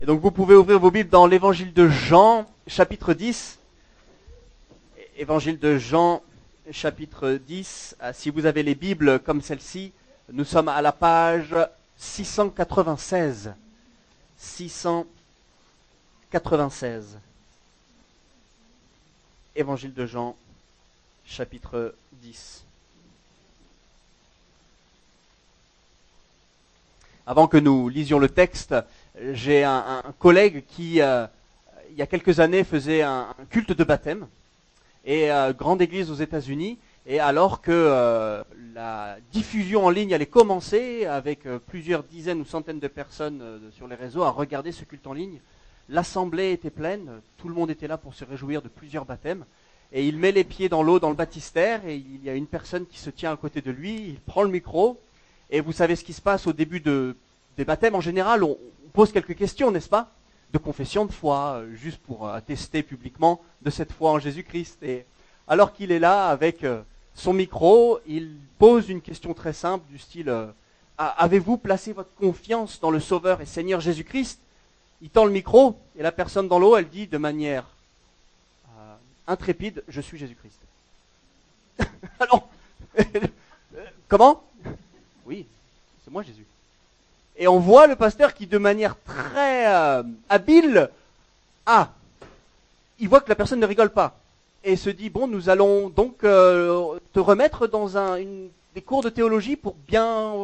Et donc vous pouvez ouvrir vos Bibles dans l'évangile de Jean, chapitre 10. Évangile de Jean, chapitre 10. Si vous avez les Bibles comme celle-ci, nous sommes à la page 696. 696. Évangile de Jean, chapitre 10. Avant que nous lisions le texte, j'ai un collègue qui, il y a quelques années, faisait un culte de baptême, et grande église aux États-Unis. Et alors que la diffusion en ligne allait commencer, avec plusieurs dizaines ou centaines de personnes sur les réseaux à regarder ce culte en ligne, l'assemblée était pleine, tout le monde était là pour se réjouir de plusieurs baptêmes. Et il met les pieds dans l'eau, dans le baptistère, et il y a une personne qui se tient à côté de lui, il prend le micro. Et vous savez ce qui se passe au début des baptêmes. En général, on pose quelques questions, n'est-ce pas? De confession de foi, juste pour attester publiquement de cette foi en Jésus-Christ. Et alors qu'il est là avec son micro, il pose une question très simple du style avez-vous placé votre confiance dans le Sauveur et Seigneur Jésus-Christ? Il tend le micro et la personne dans l'eau, elle dit de manière intrépide, je suis Jésus-Christ. Alors, comment? Oui, c'est moi Jésus. Et on voit le pasteur qui, de manière très habile, il voit que la personne ne rigole pas. Et se dit, bon, nous allons donc te remettre dans des cours de théologie pour bien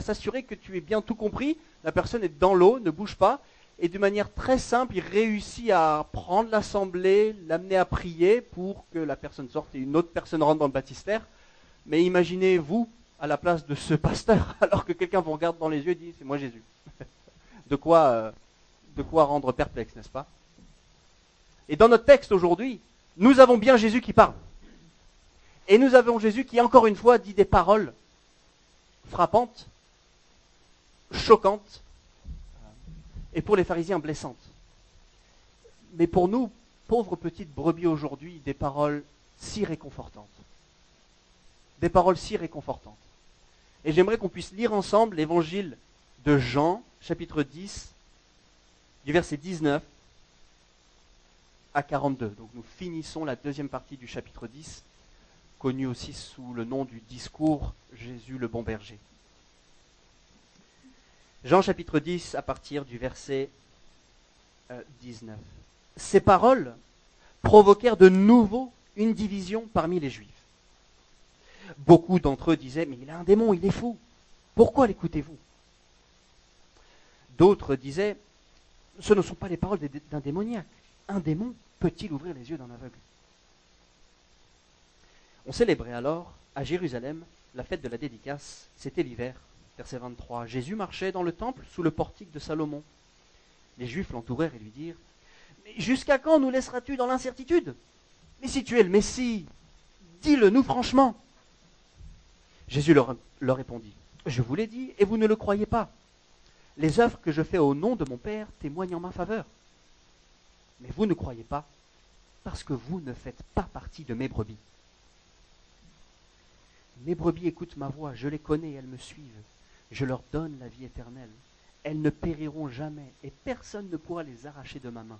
s'assurer que tu aies bien tout compris. La personne est dans l'eau, ne bouge pas. Et de manière très simple, il réussit à prendre l'assemblée, l'amener à prier pour que la personne sorte et une autre personne rentre dans le baptistère. Mais imaginez-vous à la place de ce pasteur, alors que quelqu'un vous regarde dans les yeux et dit « c'est moi Jésus ». De quoi rendre perplexe, n'est-ce pas? Et dans notre texte aujourd'hui, nous avons bien Jésus qui parle. Et nous avons Jésus qui, encore une fois, dit des paroles frappantes, choquantes, et pour les pharisiens blessantes. Mais pour nous, pauvres petites brebis aujourd'hui, des paroles si réconfortantes. Des paroles si réconfortantes. Et j'aimerais qu'on puisse lire ensemble l'évangile de Jean, chapitre 10, du verset 19 à 42. Donc nous finissons la deuxième partie du chapitre 10, connu aussi sous le nom du discours Jésus le bon berger. Jean chapitre 10 à partir du verset 19. Ces paroles provoquèrent de nouveau une division parmi les Juifs. Beaucoup d'entre eux disaient « mais il a un démon, il est fou. Pourquoi l'écoutez-vous » D'autres disaient « ce ne sont pas les paroles d'un démoniaque. Un démon peut-il ouvrir les yeux d'un aveugle » On célébrait alors, à Jérusalem, la fête de la dédicace. C'était l'hiver. Verset 23. Jésus marchait dans le temple sous le portique de Salomon. Les Juifs l'entourèrent et lui dirent « mais jusqu'à quand nous laisseras-tu dans l'incertitude? Mais si tu es le Messie, dis-le nous franchement. » Jésus leur répondit, « je vous l'ai dit et vous ne le croyez pas. Les œuvres que je fais au nom de mon Père témoignent en ma faveur. Mais vous ne croyez pas parce que vous ne faites pas partie de mes brebis. Mes brebis écoutent ma voix, je les connais et elles me suivent. Je leur donne la vie éternelle. Elles ne périront jamais et personne ne pourra les arracher de ma main.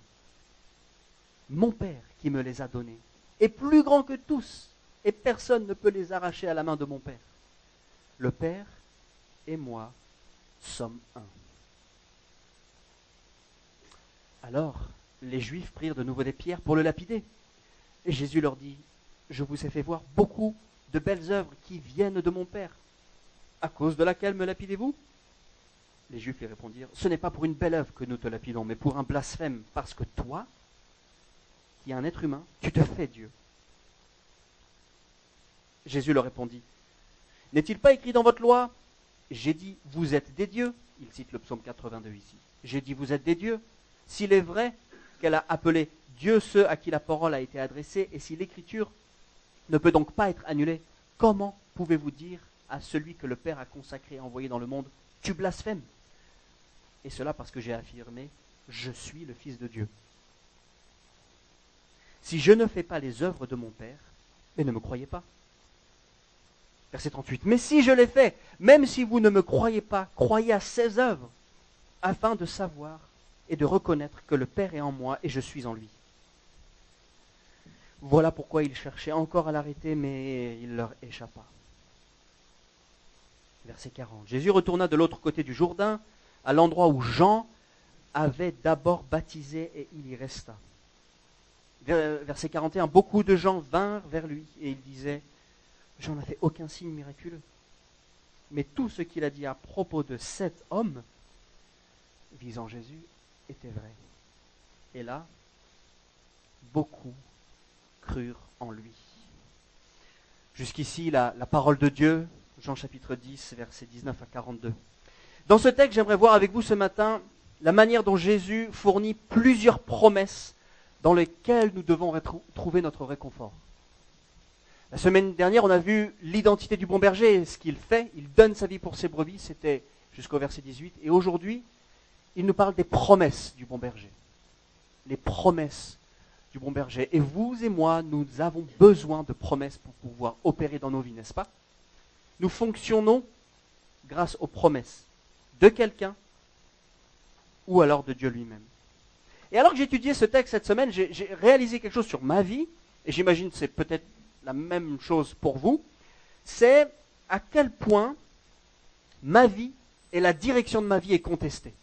Mon Père qui me les a donnés est plus grand que tous et personne ne peut les arracher à la main de mon Père. Le Père et moi sommes un. » Alors, les Juifs prirent de nouveau des pierres pour le lapider. Et Jésus leur dit, « je vous ai fait voir beaucoup de belles œuvres qui viennent de mon Père. À cause de laquelle me lapidez-vous » Les Juifs lui répondirent, « ce n'est pas pour une belle œuvre que nous te lapidons, mais pour un blasphème, parce que toi, qui es un être humain, tu te fais Dieu. » Jésus leur répondit, « n'est-il pas écrit dans votre loi, j'ai dit, vous êtes des dieux » Il cite le psaume 82 ici. « J'ai dit, vous êtes des dieux. S'il est vrai qu'elle a appelé Dieu ceux à qui la parole a été adressée, et si l'écriture ne peut donc pas être annulée, comment pouvez-vous dire à celui que le Père a consacré et envoyé dans le monde, tu blasphèmes? Et cela parce que j'ai affirmé, je suis le Fils de Dieu. Si je ne fais pas les œuvres de mon Père, mais ne me croyez pas. » Verset 38. « Mais si je les fais, même si vous ne me croyez pas, croyez à ces œuvres, afin de savoir et de reconnaître que le Père est en moi et je suis en lui. Voilà pourquoi ils cherchaient encore à l'arrêter, mais il leur échappa. Verset 40. Jésus retourna de l'autre côté du Jourdain, à l'endroit où Jean avait d'abord baptisé, et il y resta. Verset 41. Beaucoup de gens vinrent vers lui et il disait, Jean n'a fait aucun signe miraculeux. Mais tout ce qu'il a dit à propos de cet homme, visant Jésus, était vrai. Et là, beaucoup crurent en lui. Jusqu'ici, la parole de Dieu, Jean chapitre 10, versets 19 à 42. Dans ce texte, j'aimerais voir avec vous ce matin la manière dont Jésus fournit plusieurs promesses dans lesquelles nous devons trouver notre réconfort. La semaine dernière, on a vu l'identité du bon berger, ce qu'il fait, il donne sa vie pour ses brebis, c'était jusqu'au verset 18. Et aujourd'hui, il nous parle des promesses du bon berger. Les promesses du bon berger. Et vous et moi, nous avons besoin de promesses pour pouvoir opérer dans nos vies, n'est-ce pas? Nous fonctionnons grâce aux promesses de quelqu'un ou alors de Dieu lui-même. Et alors que j'étudiais ce texte cette semaine, j'ai réalisé quelque chose sur ma vie, et j'imagine que c'est peut-être la même chose pour vous, c'est à quel point ma vie et la direction de ma vie est contestée.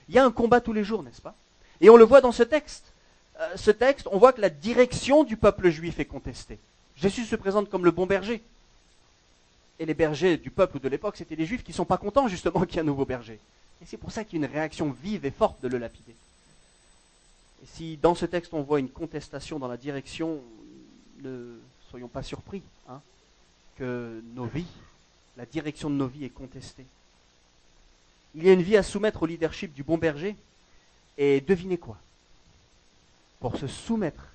Il y a un combat tous les jours, n'est-ce pas? Et on le voit dans ce texte. Ce texte, on voit que la direction du peuple juif est contestée. Jésus se présente comme le bon berger. Et les bergers du peuple de l'époque, c'était les juifs qui ne sont pas contents justement qu'il y ait un nouveau berger. Et c'est pour ça qu'il y a une réaction vive et forte de le lapider. Et si dans ce texte on voit une contestation dans la direction, ne soyons pas surpris que nos vies, la direction de nos vies est contestée. Il y a une vie à soumettre au leadership du bon berger. Et devinez quoi? Pour se soumettre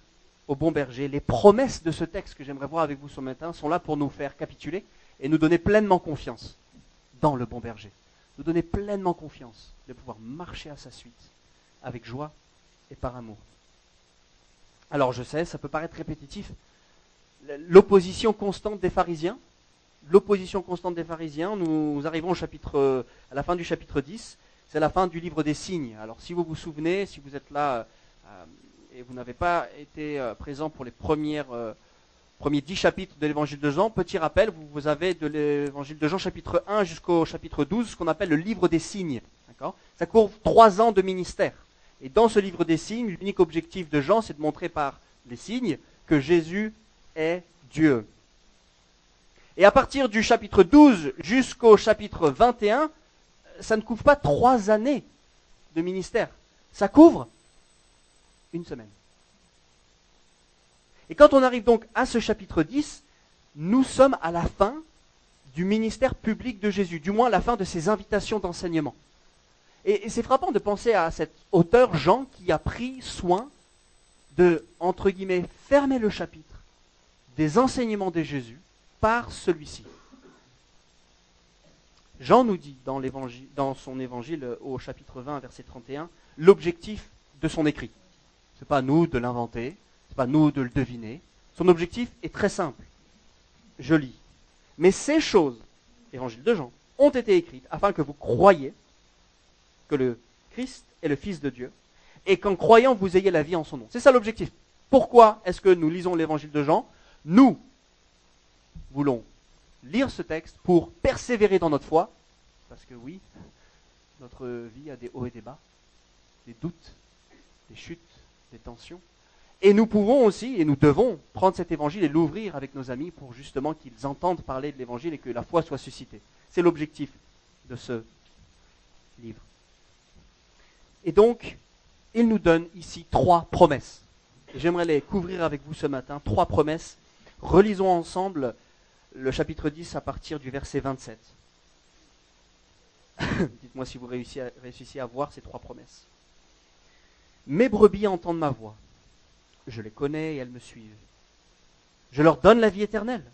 au bon berger, les promesses de ce texte que j'aimerais voir avec vous ce matin sont là pour nous faire capituler et nous donner pleinement confiance dans le bon berger. Nous donner pleinement confiance de pouvoir marcher à sa suite avec joie et par amour. Alors je sais, ça peut paraître répétitif. L'opposition constante des pharisiens. Nous arrivons à la fin du chapitre 10. C'est la fin du livre des signes. Alors si vous vous souvenez, si vous êtes là et vous n'avez pas été présent pour les premiers 10 chapitres de l'évangile de Jean, petit rappel, vous avez de l'évangile de Jean chapitre 1 jusqu'au chapitre 12, ce qu'on appelle le livre des signes. D'accord ? Ça couvre 3 ans de ministère. Et dans ce livre des signes, l'unique objectif de Jean, c'est de montrer par les signes que Jésus est Dieu. Et à partir du chapitre 12 jusqu'au chapitre 21, ça ne couvre pas 3 années de ministère. Ça couvre une semaine. Et quand on arrive donc à ce chapitre 10, nous sommes à la fin du ministère public de Jésus, du moins à la fin de ses invitations d'enseignement. Et c'est frappant de penser à cet auteur, Jean, qui a pris soin de, entre guillemets, fermer le chapitre des enseignements de Jésus par celui-ci. Jean nous dit dans son évangile au chapitre 20, verset 31, l'objectif de son écrit. Ce n'est pas à nous de l'inventer, ce n'est pas à nous de le deviner. Son objectif est très simple. Je lis. Mais ces choses, évangile de Jean, ont été écrites afin que vous croyiez que le Christ est le Fils de Dieu et qu'en croyant vous ayez la vie en son nom. C'est ça l'objectif. Pourquoi est-ce que nous lisons l'évangile de Jean? Nous voulons lire ce texte pour persévérer dans notre foi, parce que oui, notre vie a des hauts et des bas, des doutes, des chutes, des tensions. Et nous pouvons aussi, et nous devons prendre cet évangile et l'ouvrir avec nos amis pour justement qu'ils entendent parler de l'évangile et que la foi soit suscitée. C'est l'objectif de ce livre. Et donc, il nous donne ici 3 promesses. Et j'aimerais les couvrir avec vous ce matin, 3 promesses. Relisons ensemble le chapitre 10 à partir du verset 27. Dites-moi si vous réussissez à voir ces 3 promesses. Mes brebis entendent ma voix. Je les connais et elles me suivent. Je leur donne la vie éternelle.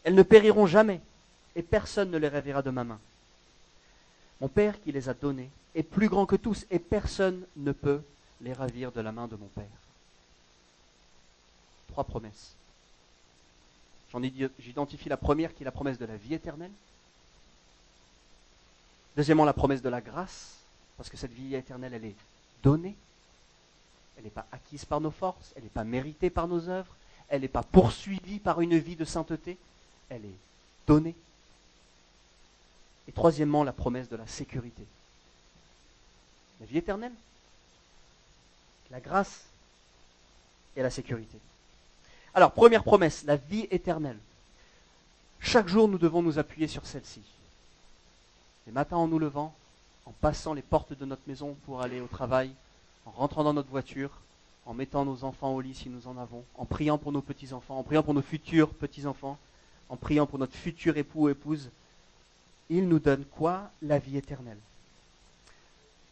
Elles ne périront jamais et personne ne les ravira de ma main. Mon Père qui les a donnés est plus grand que tous et personne ne peut les ravir de la main de mon Père. 3 promesses. J'identifie la première qui est la promesse de la vie éternelle. Deuxièmement, la promesse de la grâce, parce que cette vie éternelle, elle est donnée. Elle n'est pas acquise par nos forces, elle n'est pas méritée par nos œuvres, elle n'est pas poursuivie par une vie de sainteté, elle est donnée. Et troisièmement, la promesse de la sécurité. La vie éternelle, la grâce et la sécurité. Alors, première promesse, la vie éternelle. Chaque jour, nous devons nous appuyer sur celle-ci. Les matins en nous levant, en passant les portes de notre maison pour aller au travail, en rentrant dans notre voiture, en mettant nos enfants au lit si nous en avons, en priant pour nos petits-enfants, en priant pour nos futurs petits-enfants, en priant pour notre futur époux ou épouse. Il nous donne quoi? La vie éternelle.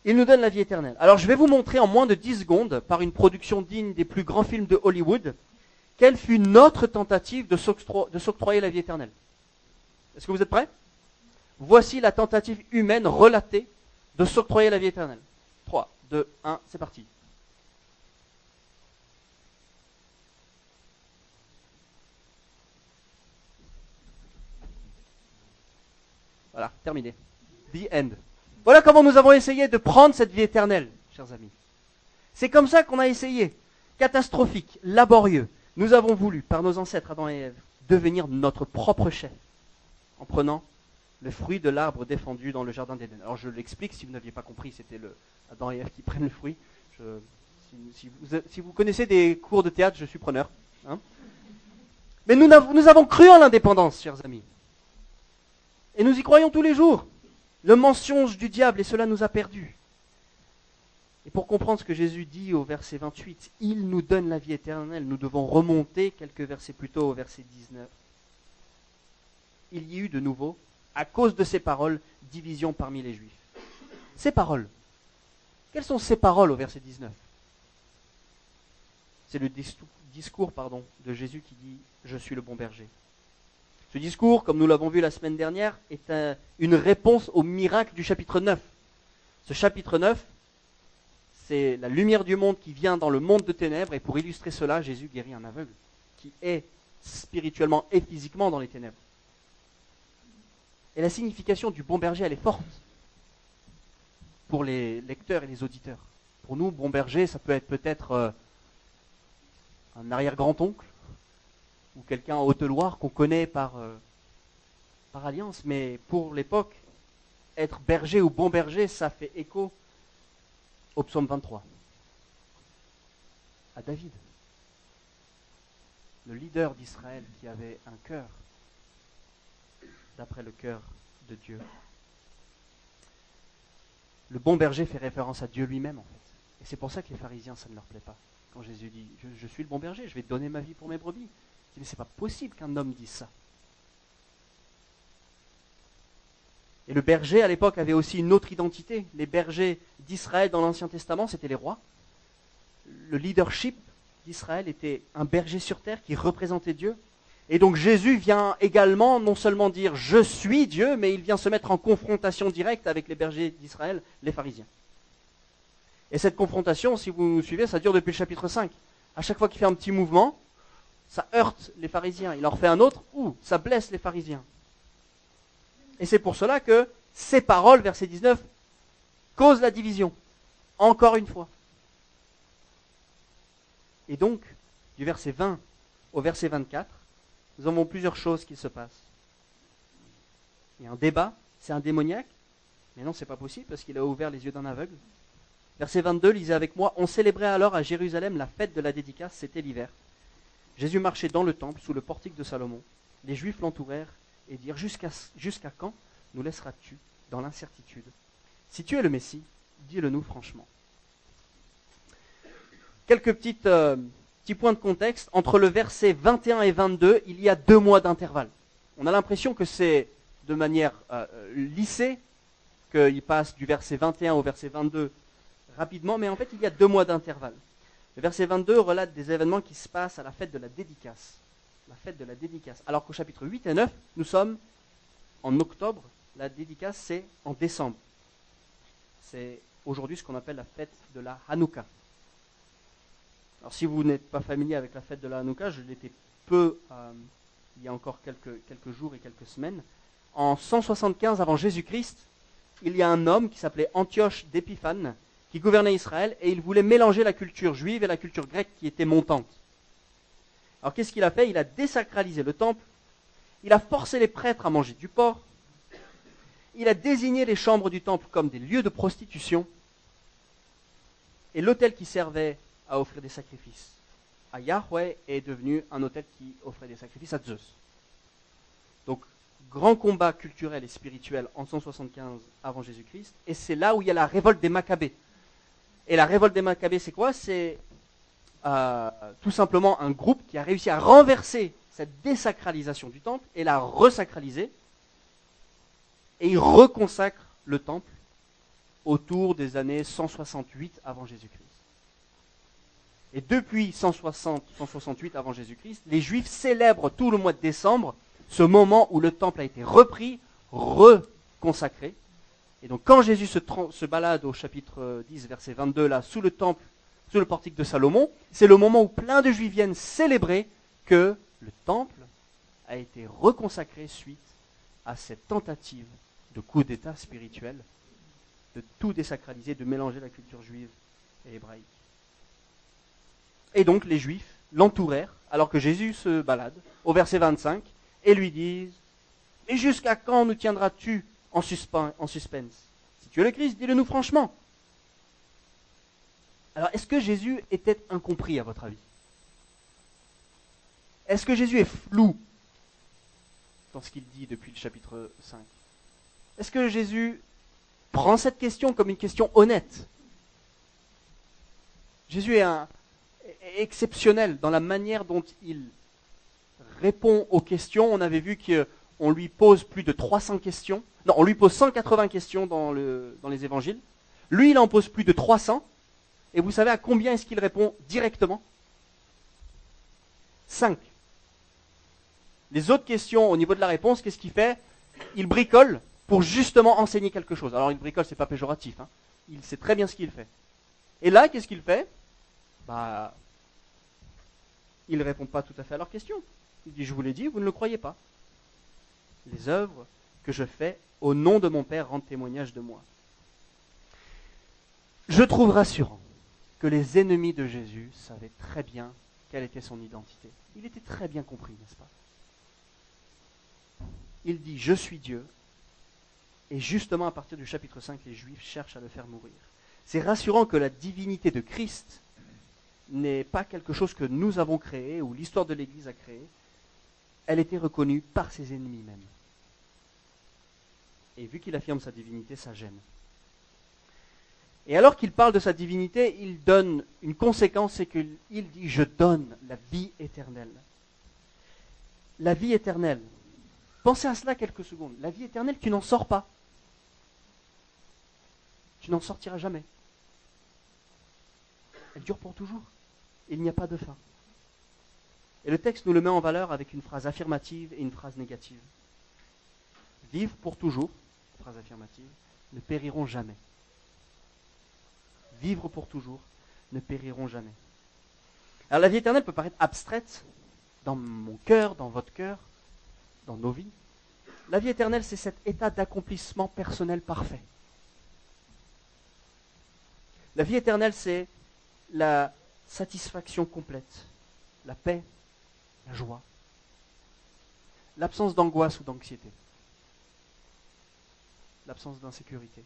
Il nous donne la vie éternelle. Alors je vais vous montrer en moins de 10 secondes, par une production digne des plus grands films de Hollywood, quelle fut notre tentative de s'octroyer la vie éternelle. Est-ce que vous êtes prêts? Voici la tentative humaine relatée de s'octroyer la vie éternelle. 3, 2, 1, c'est parti. Voilà, terminé. The end. Voilà comment nous avons essayé de prendre cette vie éternelle, chers amis. C'est comme ça qu'on a essayé. Catastrophique, laborieux. Nous avons voulu, par nos ancêtres Adam et Ève, devenir notre propre chef, en prenant le fruit de l'arbre défendu dans le jardin d'Éden. Alors je l'explique, si vous n'aviez pas compris, c'était Adam et Ève qui prennent le fruit. Si vous connaissez des cours de théâtre, je suis preneur. Hein. Mais nous avons cru en l'indépendance, chers amis. Et nous y croyons tous les jours. Le mensonge du diable, et cela nous a perdus. Et pour comprendre ce que Jésus dit au verset 28, il nous donne la vie éternelle, nous devons remonter quelques versets plus tôt au verset 19. Il y eut de nouveau, à cause de ces paroles, division parmi les Juifs. Ces paroles. Quelles sont ces paroles au verset 19? C'est le discours de Jésus qui dit « Je suis le bon berger ». Ce discours, comme nous l'avons vu la semaine dernière, est une réponse au miracle du chapitre 9. Ce chapitre 9, c'est la lumière du monde qui vient dans le monde de ténèbres, et pour illustrer cela, Jésus guérit un aveugle, qui est spirituellement et physiquement dans les ténèbres. Et la signification du bon berger, elle est forte pour les lecteurs et les auditeurs. Pour nous, bon berger, ça peut être peut-être un arrière-grand-oncle, ou quelqu'un en Haute-Loire qu'on connaît par alliance, mais pour l'époque, être berger ou bon berger, ça fait écho au psaume 23, à David, le leader d'Israël qui avait un cœur d'après le cœur de Dieu. Le bon berger fait référence à Dieu lui-même, en fait. Et c'est pour ça que les pharisiens, ça ne leur plaît pas. Quand Jésus dit « Je suis le bon berger, je vais donner ma vie pour mes brebis », mais c'est pas possible qu'un homme dise ça. Et le berger, à l'époque, avait aussi une autre identité. Les bergers d'Israël dans l'Ancien Testament, c'était les rois. Le leadership d'Israël était un berger sur terre qui représentait Dieu. Et donc Jésus vient également non seulement dire « Je suis Dieu », mais il vient se mettre en confrontation directe avec les bergers d'Israël, les pharisiens. Et cette confrontation, si vous nous suivez, ça dure depuis le chapitre 5. À chaque fois qu'il fait un petit mouvement, ça heurte les pharisiens. Il en refait un autre, ça blesse les pharisiens. Et c'est pour cela que ces paroles, verset 19, causent la division. Encore une fois. Et donc, du verset 20 au verset 24, nous avons plusieurs choses qui se passent. Il y a un débat, c'est un démoniaque. Mais non, c'est pas possible parce qu'il a ouvert les yeux d'un aveugle. Verset 22, lisez avec moi. On célébrait alors à Jérusalem la fête de la dédicace, c'était l'hiver. Jésus marchait dans le temple, sous le portique de Salomon. Les Juifs l'entourèrent et dirent « Jusqu'à quand nous laisseras-tu dans l'incertitude? Si tu es le Messie, dis-le-nous franchement. » Quelques petits points de contexte. Entre le verset 21 et 22, il y a 2 mois d'intervalle. On a l'impression que c'est de manière lissée, qu'il passe du verset 21 au verset 22 rapidement, mais en fait, il y a 2 mois d'intervalle. Le verset 22 relate des événements qui se passent à la fête de la dédicace. La fête de la dédicace. Alors qu'au chapitre 8 et 9, nous sommes en octobre. La dédicace, c'est en décembre. C'est aujourd'hui ce qu'on appelle la fête de la Hanouka. Alors si vous n'êtes pas familier avec la fête de la Hanouka, je l'étais peu il y a encore quelques jours et quelques semaines. En 175 avant Jésus-Christ, il y a un homme qui s'appelait Antioche d'Épiphane, qui gouvernait Israël, et il voulait mélanger la culture juive et la culture grecque qui était montante. Alors qu'est-ce qu'il a fait? Il a désacralisé le temple, il a forcé les prêtres à manger du porc, il a désigné les chambres du temple comme des lieux de prostitution, et l'autel qui servait à offrir des sacrifices à Yahweh est devenu un autel qui offrait des sacrifices à Zeus. Donc, grand combat culturel et spirituel en 175 avant Jésus-Christ, et c'est là où il y a la révolte des Maccabées. Et la révolte des Maccabées, c'est quoi? C'est tout simplement un groupe qui a réussi à renverser cette désacralisation du temple et la resacraliser, et il reconsacre le temple autour des années 168 avant Jésus-Christ. Et depuis 168 avant Jésus-Christ, les Juifs célèbrent tout le mois de décembre ce moment où le temple a été repris, reconsacré. Et donc quand Jésus se balade au chapitre 10, verset 22, là, sous le temple, sous le portique de Salomon, c'est le moment où plein de Juifs viennent célébrer que le temple a été reconsacré suite à cette tentative de coup d'état spirituel, de tout désacraliser, de mélanger la culture juive et hébraïque. Et donc les Juifs l'entourèrent, alors que Jésus se balade, au verset 25, et lui disent « Et jusqu'à quand nous tiendras-tu en suspense? Si tu es le Christ, dis-le nous franchement. » Alors, est-ce que Jésus était incompris, à votre avis? Est-ce que Jésus est flou dans ce qu'il dit depuis le chapitre 5? Est-ce que Jésus prend cette question comme une question honnête? Jésus est exceptionnel dans la manière dont il répond aux questions. On avait vu qu'on lui pose plus de 300 questions. Non, on lui pose 180 questions dans les évangiles. Lui, il en pose plus de 300. Et vous savez à combien est-ce qu'il répond directement? 5. Les autres questions au niveau de la réponse, qu'est-ce qu'il fait? Il bricole pour justement enseigner quelque chose. Alors il bricole, c'est pas péjoratif, hein. Il sait très bien ce qu'il fait. Et là, qu'est-ce qu'il fait? Il ne répond pas tout à fait à leurs questions. Il dit, je vous l'ai dit, vous ne le croyez pas. Les œuvres que je fais au nom de mon Père rendent témoignage de moi. Je trouve rassurant que les ennemis de Jésus savaient très bien quelle était son identité. Il était très bien compris, n'est-ce pas? Il dit, je suis Dieu. Et justement, à partir du chapitre 5, les Juifs cherchent à le faire mourir. C'est rassurant que la divinité de Christ n'est pas quelque chose que nous avons créé ou l'histoire de l'Église a créé. Elle était reconnue par ses ennemis même. Et vu qu'il affirme sa divinité, ça gêne. Et alors qu'il parle de sa divinité, il donne une conséquence, c'est qu'il dit « Je donne la vie éternelle ». La vie éternelle. Pensez à cela quelques secondes. La vie éternelle, tu n'en sors pas. Tu n'en sortiras jamais. Elle dure pour toujours. Il n'y a pas de fin. Et le texte nous le met en valeur avec une phrase affirmative et une phrase négative. Vivre pour toujours, phrase affirmative, ne périront jamais. Vivre pour toujours, ne périront jamais. Alors la vie éternelle peut paraître abstraite dans mon cœur, dans votre cœur, dans nos vies. La vie éternelle, c'est cet état d'accomplissement personnel parfait. La vie éternelle, c'est la satisfaction complète, la paix, la joie, l'absence d'angoisse ou d'anxiété, l'absence d'insécurité.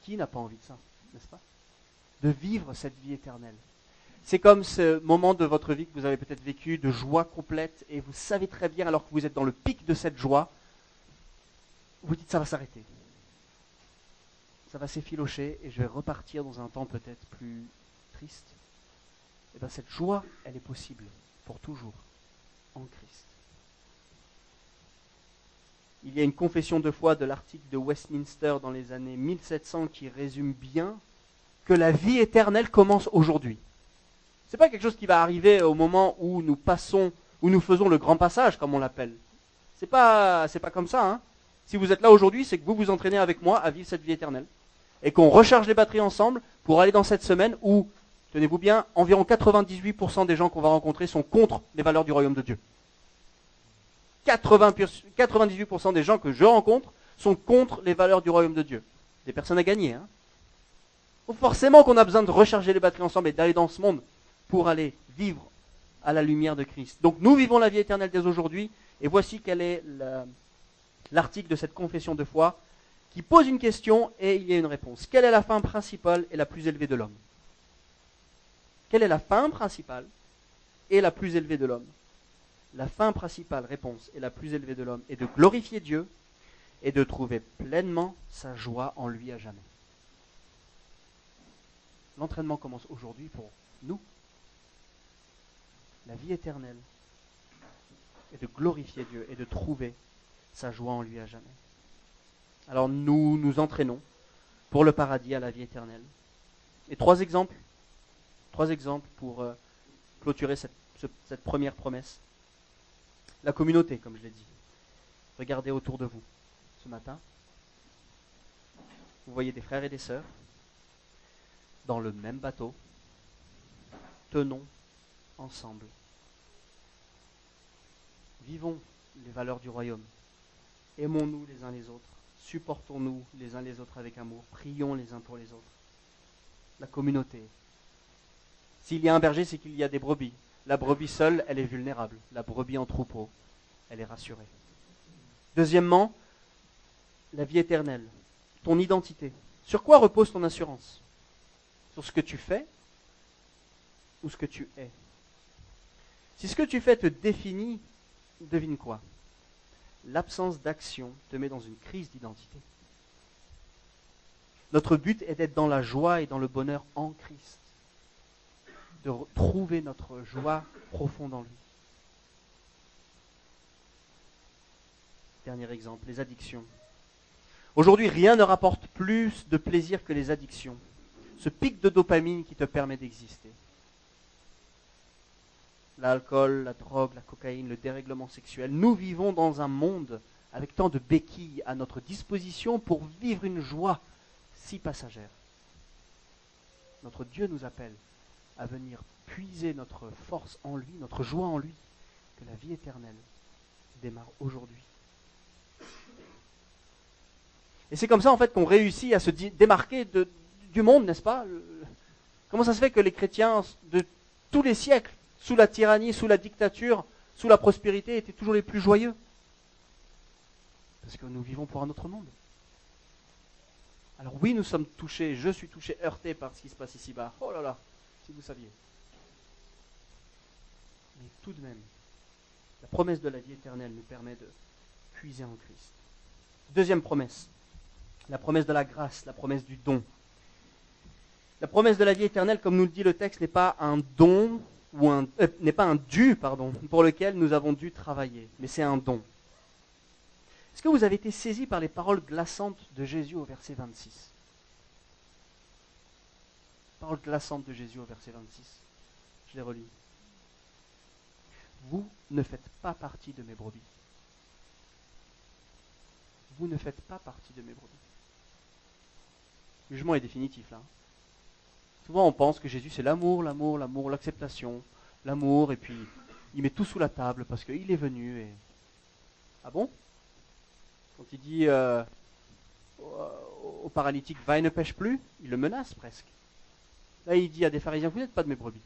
Qui n'a pas envie de ça, n'est-ce pas? De vivre cette vie éternelle. C'est comme ce moment de votre vie que vous avez peut-être vécu de joie complète et vous savez très bien, alors que vous êtes dans le pic de cette joie, vous dites ça va s'arrêter. Ça va s'effilocher et je vais repartir dans un temps peut-être plus triste. Et bien cette joie, elle est possible pour toujours en Christ. Il y a une confession de foi de l'article de Westminster dans les années 1700 qui résume bien que la vie éternelle commence aujourd'hui. Ce n'est pas quelque chose qui va arriver au moment où nous passons, où nous faisons le grand passage, comme on l'appelle. C'est pas comme ça, hein. Si vous êtes là aujourd'hui, c'est que vous vous entraînez avec moi à vivre cette vie éternelle. Et qu'on recharge les batteries ensemble pour aller dans cette semaine où, tenez-vous bien, environ 98% des gens qu'on va rencontrer sont contre les valeurs du royaume de Dieu. 98% des gens que je rencontre sont contre les valeurs du royaume de Dieu. Des personnes à gagner. Hein. Donc forcément qu'on a besoin de recharger les batteries ensemble et d'aller dans ce monde pour aller vivre à la lumière de Christ. Donc nous vivons la vie éternelle dès aujourd'hui, et voici quel est l'article de cette confession de foi qui pose une question et il y a une réponse. Quelle est la fin principale et la plus élevée de l'homme? Quelle est la fin principale et la plus élevée de l'homme? La fin principale, réponse, et la plus élevée de l'homme est de glorifier Dieu et de trouver pleinement sa joie en lui à jamais. L'entraînement commence aujourd'hui pour nous. La vie éternelle est de glorifier Dieu et de trouver sa joie en lui à jamais. Alors nous nous entraînons pour le paradis à la vie éternelle. Et trois exemples pour clôturer cette première promesse. La communauté, comme je l'ai dit. Regardez autour de vous ce matin. Vous voyez des frères et des sœurs dans le même bateau. Tenons ensemble. Vivons les valeurs du royaume. Aimons-nous les uns les autres. Supportons-nous les uns les autres avec amour. Prions les uns pour les autres. La communauté. S'il y a un berger, c'est qu'il y a des brebis. La brebis seule, elle est vulnérable. La brebis en troupeau, elle est rassurée. Deuxièmement, la vie éternelle. Ton identité. Sur quoi repose ton assurance? Sur ce que tu fais ou ce que tu es? Si ce que tu fais te définit, devine quoi? L'absence d'action te met dans une crise d'identité. Notre but est d'être dans la joie et dans le bonheur en Christ. De trouver notre joie profonde en lui. Dernier exemple, les addictions. Aujourd'hui, rien ne rapporte plus de plaisir que les addictions. Ce pic de dopamine qui te permet d'exister. L'alcool, la drogue, la cocaïne, le dérèglement sexuel. Nous vivons dans un monde avec tant de béquilles à notre disposition pour vivre une joie si passagère. Notre Dieu nous appelle à venir puiser notre force en lui, notre joie en lui, que la vie éternelle démarre aujourd'hui. Et c'est comme ça en fait qu'on réussit à se démarquer du monde, n'est-ce pas? Comment ça se fait que les chrétiens de tous les siècles, sous la tyrannie, sous la dictature, sous la prospérité, étaient toujours les plus joyeux? Parce que nous vivons pour un autre monde. Alors oui, nous sommes touchés, je suis touché, heurté par ce qui se passe ici-bas. Oh là là, si vous saviez. Mais tout de même, la promesse de la vie éternelle nous permet de puiser en Christ. Deuxième promesse, la promesse de la grâce, la promesse du don. La promesse de la vie éternelle, comme nous le dit le texte, n'est pas un don, n'est pas un dû, pour lequel nous avons dû travailler, mais c'est un don. Est-ce que vous avez été saisi par les paroles glaçantes de Jésus au verset 26? Paroles glaçantes de Jésus au verset 26. Je les relis. Vous ne faites pas partie de mes brebis. Vous ne faites pas partie de mes brebis. Le jugement est définitif là. Souvent on pense que Jésus c'est l'amour, l'acceptation, l'amour, et puis il met tout sous la table parce qu'il est venu et... Ah bon? Quand il dit au paralytique, va et ne pêche plus, il le menace presque. Là il dit à des pharisiens, vous n'êtes pas de mes brebis.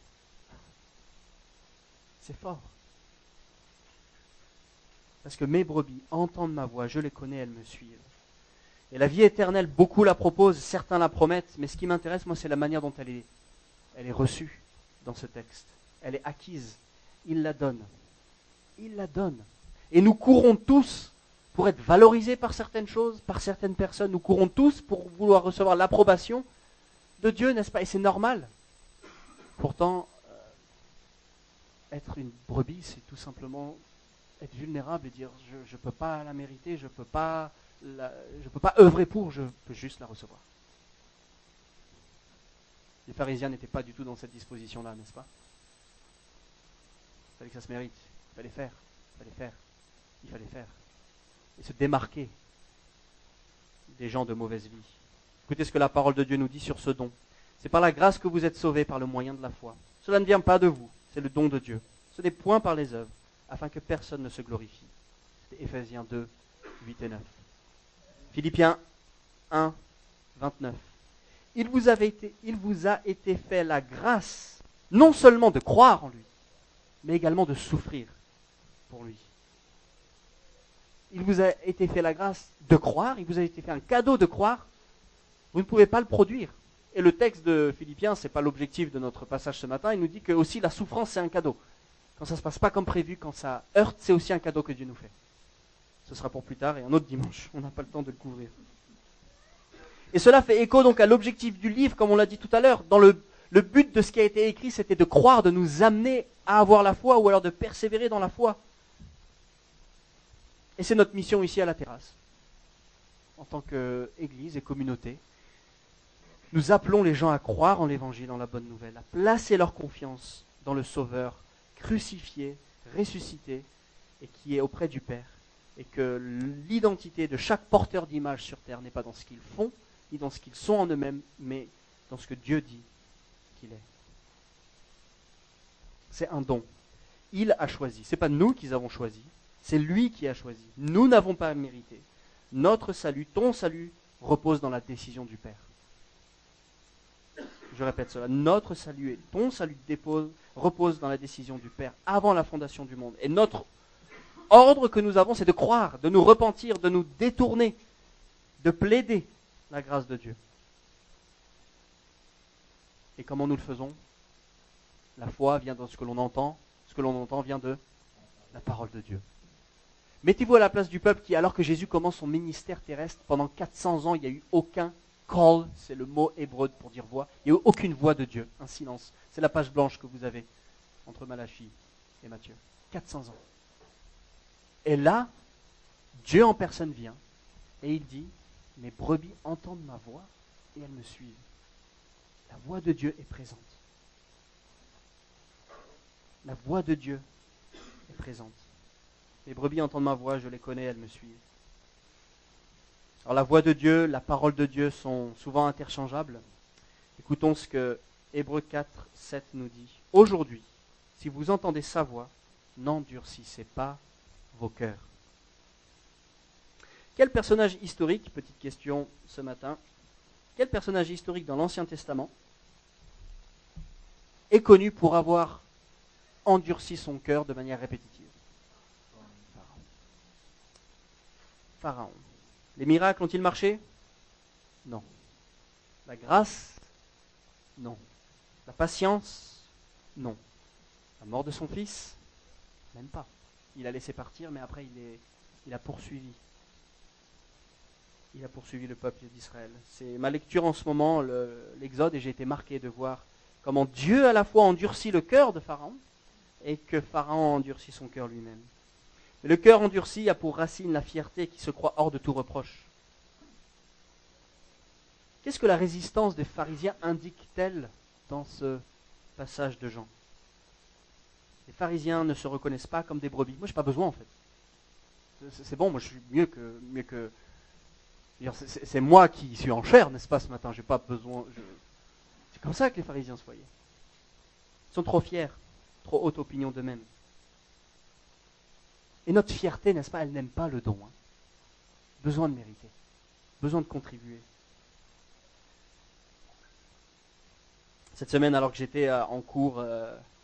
C'est fort. Parce que mes brebis entendent ma voix, je les connais, elles me suivent. Et la vie éternelle, beaucoup la proposent, certains la promettent, mais ce qui m'intéresse, moi, c'est la manière dont elle est reçue dans ce texte. Elle est acquise. Il la donne. Il la donne. Et nous courons tous pour être valorisés par certaines choses, par certaines personnes. Nous courons tous pour vouloir recevoir l'approbation de Dieu, n'est-ce pas? Et c'est normal. Pourtant, être une brebis, c'est tout simplement être vulnérable et dire je ne peux pas la mériter, je ne peux pas œuvrer pour, je peux juste la recevoir. Les pharisiens n'étaient pas du tout dans cette disposition-là, n'est-ce pas? Il fallait que ça se mérite, il fallait faire. Et se démarquer des gens de mauvaise vie. Écoutez ce que la parole de Dieu nous dit sur ce don. C'est par la grâce que vous êtes sauvés par le moyen de la foi. Cela ne vient pas de vous, c'est le don de Dieu. Ce n'est point par les œuvres, afin que personne ne se glorifie. C'est Éphésiens 2, 8 et 9. Philippiens 1, 29. Il vous a été fait la grâce, non seulement de croire en lui, mais également de souffrir pour lui. Il vous a été fait la grâce de croire, il vous a été fait un cadeau de croire. Vous ne pouvez pas le produire. Et le texte de Philippiens, ce n'est pas l'objectif de notre passage ce matin, il nous dit que aussi la souffrance, c'est un cadeau. Quand ça ne se passe pas comme prévu, quand ça heurte, c'est aussi un cadeau que Dieu nous fait. Ce sera pour plus tard et un autre dimanche, on n'a pas le temps de le couvrir. Et cela fait écho donc à l'objectif du livre, comme on l'a dit tout à l'heure. Dans le but de ce qui a été écrit, c'était de croire, de nous amener à avoir la foi ou alors de persévérer dans la foi. Et c'est notre mission ici à la terrasse, en tant qu'Église et communauté. Nous appelons les gens à croire en l'Évangile, en la bonne nouvelle, à placer leur confiance dans le Sauveur, crucifié, ressuscité, et qui est auprès du Père. Et que l'identité de chaque porteur d'image sur terre n'est pas dans ce qu'ils font, ni dans ce qu'ils sont en eux-mêmes, mais dans ce que Dieu dit qu'il est. C'est un don. Il a choisi. Ce n'est pas nous qui avons choisi, c'est lui qui a choisi. Nous n'avons pas mérité. Notre salut, ton salut, repose dans la décision du Père. Je répète cela. Notre salut et ton salut repose dans la décision du Père avant la fondation du monde. Et notre ordre que nous avons, c'est de croire, de nous repentir, de nous détourner, de plaider la grâce de Dieu. Et comment nous le faisons? La foi vient de ce que l'on entend vient de la parole de Dieu. Mettez-vous à la place du peuple qui, alors que Jésus commence son ministère terrestre, pendant 400 ans, il n'y a eu aucun call, c'est le mot hébreu pour dire voix, il n'y a eu aucune voix de Dieu, un silence. C'est la page blanche que vous avez entre Malachie et Matthieu. 400 ans. Et là, Dieu en personne vient et il dit, mes brebis entendent ma voix et elles me suivent. La voix de Dieu est présente. La voix de Dieu est présente. Mes brebis entendent ma voix, je les connais, elles me suivent. Alors la voix de Dieu, la parole de Dieu sont souvent interchangeables. Écoutons ce que Hébreux 4, 7 nous dit. Aujourd'hui, si vous entendez sa voix, n'endurcissez pas vos cœurs. Quel personnage historique, petite question ce matin, quel personnage historique dans l'Ancien Testament est connu pour avoir endurci son cœur de manière répétitive? Pharaon. Les miracles ont-ils marché? Non. La grâce? Non. La patience? Non. La mort de son fils? Même pas. Il a laissé partir, mais après il a poursuivi. Il a poursuivi le peuple d'Israël. C'est ma lecture en ce moment, l'Exode, et j'ai été marqué de voir comment Dieu à la fois endurcit le cœur de Pharaon et que Pharaon endurcit son cœur lui-même. Mais le cœur endurci a pour racine la fierté qui se croit hors de tout reproche. Qu'est-ce que la résistance des pharisiens indique-t-elle dans ce passage de Jean? Les pharisiens ne se reconnaissent pas comme des brebis. Moi, je n'ai pas besoin, en fait. C'est bon, moi, je suis mieux que... C'est moi qui suis en chair, n'est-ce pas, ce matin? J'ai pas besoin... C'est comme ça que les pharisiens se voyaient. Ils sont trop fiers, trop haute opinion d'eux-mêmes. Et notre fierté, n'est-ce pas, elle n'aime pas le don. Besoin de mériter, besoin de contribuer. Cette semaine, alors que j'étais en cours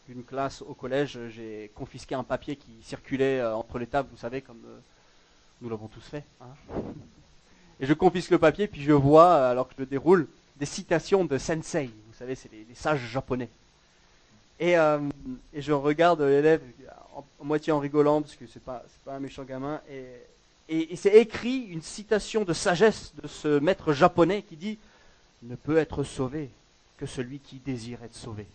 d'une classe au collège, j'ai confisqué un papier qui circulait entre les tables, vous savez, comme nous l'avons tous fait. Et je confisque le papier, puis je vois, alors que je le déroule, des citations de sensei. Vous savez, c'est les sages japonais. Et je regarde l'élève en moitié en rigolant, parce que c'est pas un méchant gamin, et c'est écrit une citation de sagesse de ce maître japonais qui dit « Ne peut être sauvé que celui qui désire être sauvé. »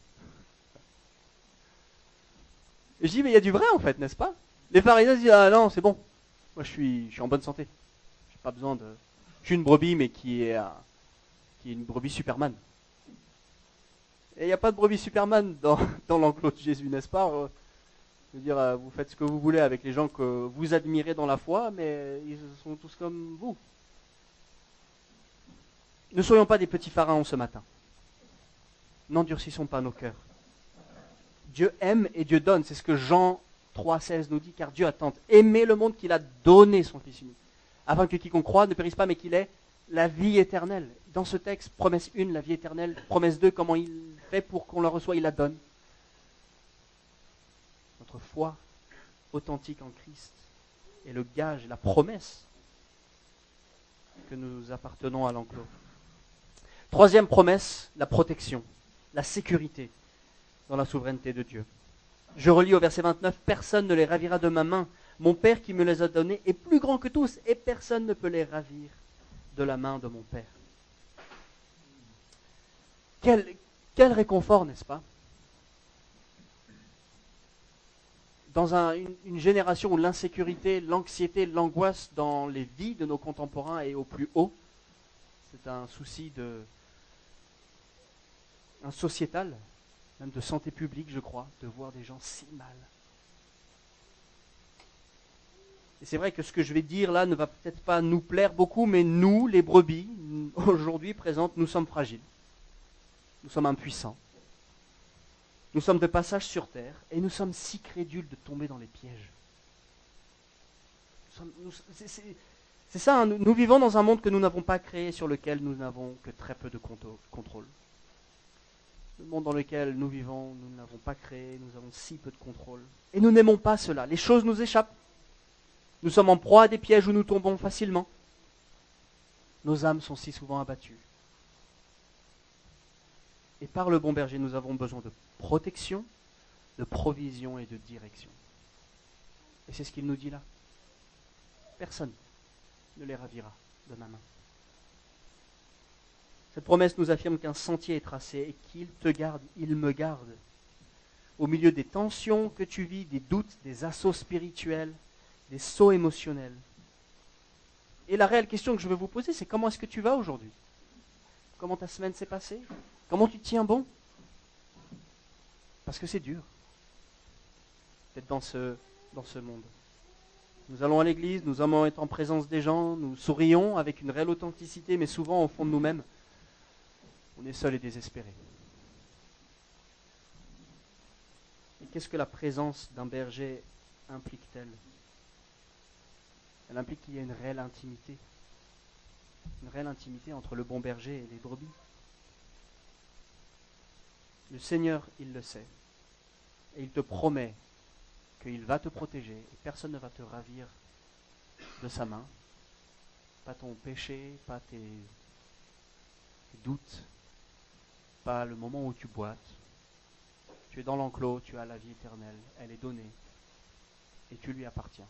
Et je dis « Mais il y a du vrai en fait, n'est-ce pas ?» Les pharisiens disent « Ah non, c'est bon, moi je suis en bonne santé. J'ai pas besoin de... Je suis une brebis, mais qui est une brebis Superman. » Et il n'y a pas de brebis Superman dans l'enclos de Jésus, n'est-ce pas? Je veux dire, vous faites ce que vous voulez avec les gens que vous admirez dans la foi, mais ils sont tous comme vous. Ne soyons pas des petits pharaons ce matin. N'endurcissons pas nos cœurs. Dieu aime et Dieu donne, c'est ce que Jean 3,16 nous dit, car Dieu a tant aimé le monde qu'il a donné son Fils unique, afin que quiconque croit ne périsse pas, mais qu'il ait la vie éternelle. Dans ce texte, promesse 1, la vie éternelle, promesse 2, comment il fait pour qu'on la reçoive, il la donne. Notre foi authentique en Christ est le gage, la promesse que nous appartenons à l'enclos. Troisième promesse, la protection, la sécurité dans la souveraineté de Dieu. Je relis au verset 29, « Personne ne les ravira de ma main. Mon Père qui me les a donnés est plus grand que tous, et personne ne peut les ravir de la main de mon Père. » Quel réconfort, n'est-ce pas? Dans une génération où l'insécurité, l'anxiété, l'angoisse dans les vies de nos contemporains est au plus haut, c'est un souci un sociétal, même de santé publique, je crois, de voir des gens si mal. Et c'est vrai que ce que je vais dire là ne va peut-être pas nous plaire beaucoup, mais nous, les brebis, aujourd'hui présentes, nous sommes fragiles. Nous sommes impuissants. Nous sommes de passage sur terre et nous sommes si crédules de tomber dans les pièges. C'est ça, hein, nous vivons dans un monde que nous n'avons pas créé, sur lequel nous n'avons que très peu de contrôle. Le monde dans lequel nous vivons, nous n'avons pas créé, nous avons si peu de contrôle. Et nous n'aimons pas cela. Les choses nous échappent. Nous sommes en proie à des pièges où nous tombons facilement. Nos âmes sont si souvent abattues. Et par le bon berger, nous avons besoin de protection, de provision et de direction. Et c'est ce qu'il nous dit là. Personne ne les ravira de ma main. Cette promesse nous affirme qu'un sentier est tracé et qu'il te garde, il me garde. Au milieu des tensions que tu vis, des doutes, des assauts spirituels, des sauts émotionnels. Et la réelle question que je veux vous poser, c'est comment est-ce que tu vas aujourd'hui? Comment ta semaine s'est passée? Comment tu tiens bon? Parce que c'est dur d'être dans ce monde. Nous allons à l'église, nous aimons être en présence des gens, nous sourions avec une réelle authenticité, mais souvent au fond de nous-mêmes, on est seul et désespéré. Et qu'est-ce que la présence d'un berger implique-t-elle? Elle implique qu'il y a une réelle intimité entre le bon berger et les brebis. Le Seigneur, il le sait, et il te promet qu'il va te protéger, et personne ne va te ravir de sa main, pas ton péché, pas tes doutes, pas le moment où tu boites. Tu es dans l'enclos, tu as la vie éternelle, elle est donnée, et tu lui appartiens.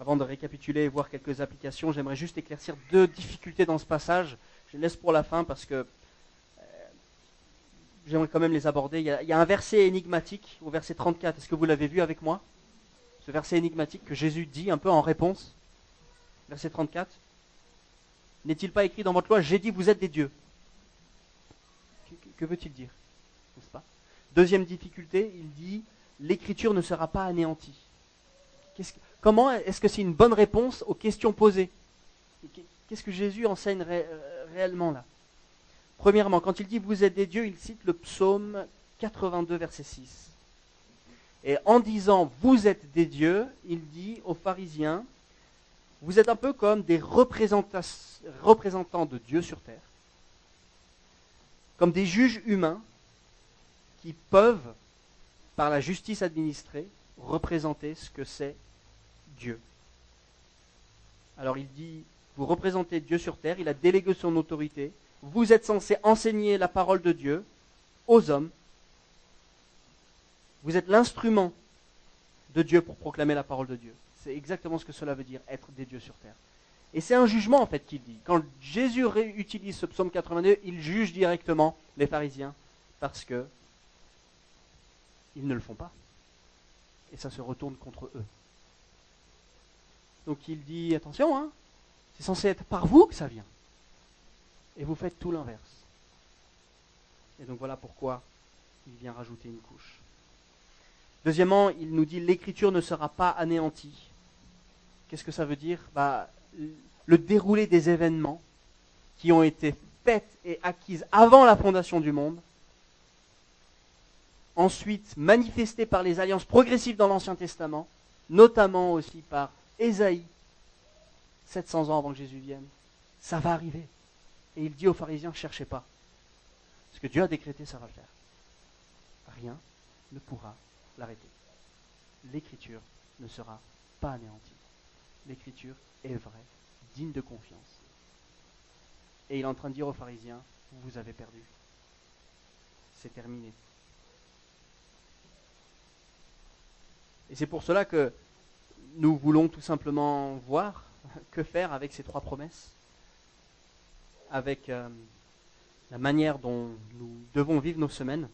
Avant de récapituler et voir quelques applications, j'aimerais juste éclaircir 2 difficultés dans ce passage. Je les laisse pour la fin parce que j'aimerais quand même les aborder. Il y a un verset énigmatique au verset 34. Est-ce que vous l'avez vu avec moi? Ce verset énigmatique que Jésus dit un peu en réponse. Verset 34. N'est-il pas écrit dans votre loi, j'ai dit vous êtes des dieux? Que veut-il dire? N'est-ce pas? Deuxième difficulté, il dit l'écriture ne sera pas anéantie. Comment est-ce que c'est une bonne réponse aux questions posées? Qu'est-ce que Jésus enseigne réellement là? Premièrement, quand il dit vous êtes des dieux, il cite le psaume 82, verset 6. Et en disant vous êtes des dieux, il dit aux pharisiens, vous êtes un peu comme des représentants de Dieu sur terre, comme des juges humains qui peuvent, par la justice administrée, représenter ce que c'est Dieu. Alors il dit, vous représentez Dieu sur terre, il a délégué son autorité, vous êtes censés enseigner la parole de Dieu aux hommes, vous êtes l'instrument de Dieu pour proclamer la parole de Dieu. C'est exactement ce que cela veut dire, être des dieux sur terre. Et c'est un jugement en fait qu'il dit. Quand Jésus utilise ce psaume 82, il juge directement les pharisiens parce que ils ne le font pas. Et ça se retourne contre eux. Donc il dit, attention, hein, c'est censé être par vous que ça vient. Et vous faites tout l'inverse. Et donc voilà pourquoi il vient rajouter une couche. Deuxièmement, il nous dit, l'écriture ne sera pas anéantie. Qu'est-ce que ça veut dire? Le déroulé des événements qui ont été faits et acquises avant la fondation du monde ensuite manifesté par les alliances progressives dans l'Ancien Testament, notamment aussi par Ésaïe, 700 ans avant que Jésus vienne. Ça va arriver. Et il dit aux pharisiens, cherchez pas. Ce que Dieu a décrété, ça va le faire. Rien ne pourra l'arrêter. L'Écriture ne sera pas anéantie. L'Écriture est vraie, digne de confiance. Et il est en train de dire aux pharisiens, vous avez perdu. C'est terminé. Et c'est pour cela que nous voulons tout simplement voir que faire avec ces trois promesses, avec la manière dont nous devons vivre nos semaines,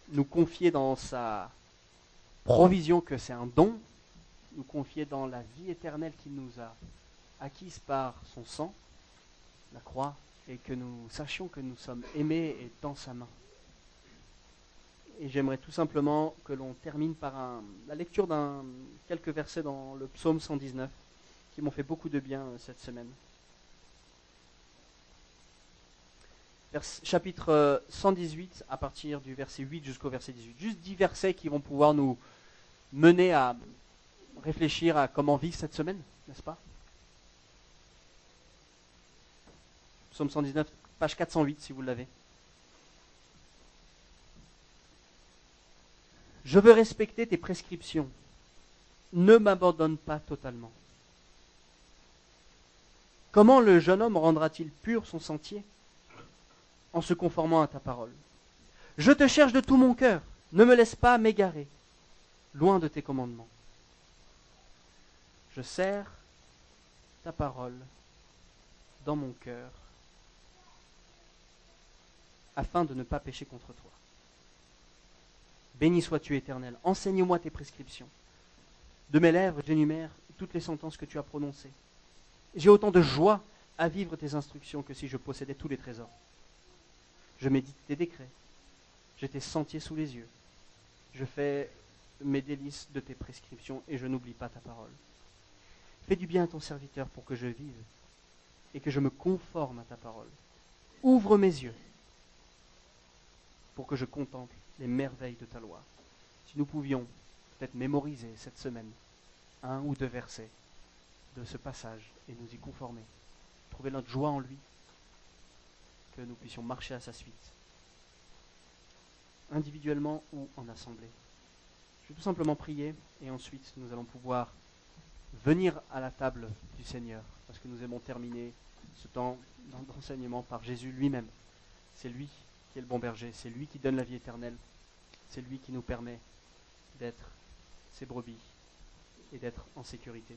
nous confier dans sa provision que c'est un don, nous confier dans la vie éternelle qu'il nous a acquise par son sang, la croix, et que nous sachions que nous sommes aimés et dans sa main. Et j'aimerais tout simplement que l'on termine par la lecture quelques versets dans le psaume 119 qui m'ont fait beaucoup de bien cette semaine. Chapitre 118 à partir du verset 8 jusqu'au verset 18. Juste 10 versets qui vont pouvoir nous mener à réfléchir à comment vivre cette semaine, n'est-ce pas? Psaume 119, page 408 si vous l'avez. Je veux respecter tes prescriptions. Ne m'abandonne pas totalement. Comment le jeune homme rendra-t-il pur son sentier? En se conformant à ta parole. Je te cherche de tout mon cœur. Ne me laisse pas m'égarer, loin de tes commandements. Je serre ta parole dans mon cœur, afin de ne pas pécher contre toi. Béni sois-tu, Éternel, enseigne-moi tes prescriptions. De mes lèvres, j'énumère toutes les sentences que tu as prononcées. J'ai autant de joie à vivre tes instructions que si je possédais tous les trésors. Je médite tes décrets, j'ai tes sentiers sous les yeux. Je fais mes délices de tes prescriptions et je n'oublie pas ta parole. Fais du bien à ton serviteur pour que je vive et que je me conforme à ta parole. Ouvre mes yeux pour que je contemple les merveilles de ta loi. Si nous pouvions peut-être mémoriser cette semaine un ou deux versets de ce passage et nous y conformer, trouver notre joie en lui, que nous puissions marcher à sa suite, individuellement ou en assemblée. Je vais tout simplement prier et ensuite nous allons pouvoir venir à la table du Seigneur, parce que nous aimons terminer ce temps d'enseignement par Jésus lui-même. C'est lui qui est le bon berger, c'est lui qui donne la vie éternelle, c'est lui qui nous permet d'être ses brebis et d'être en sécurité.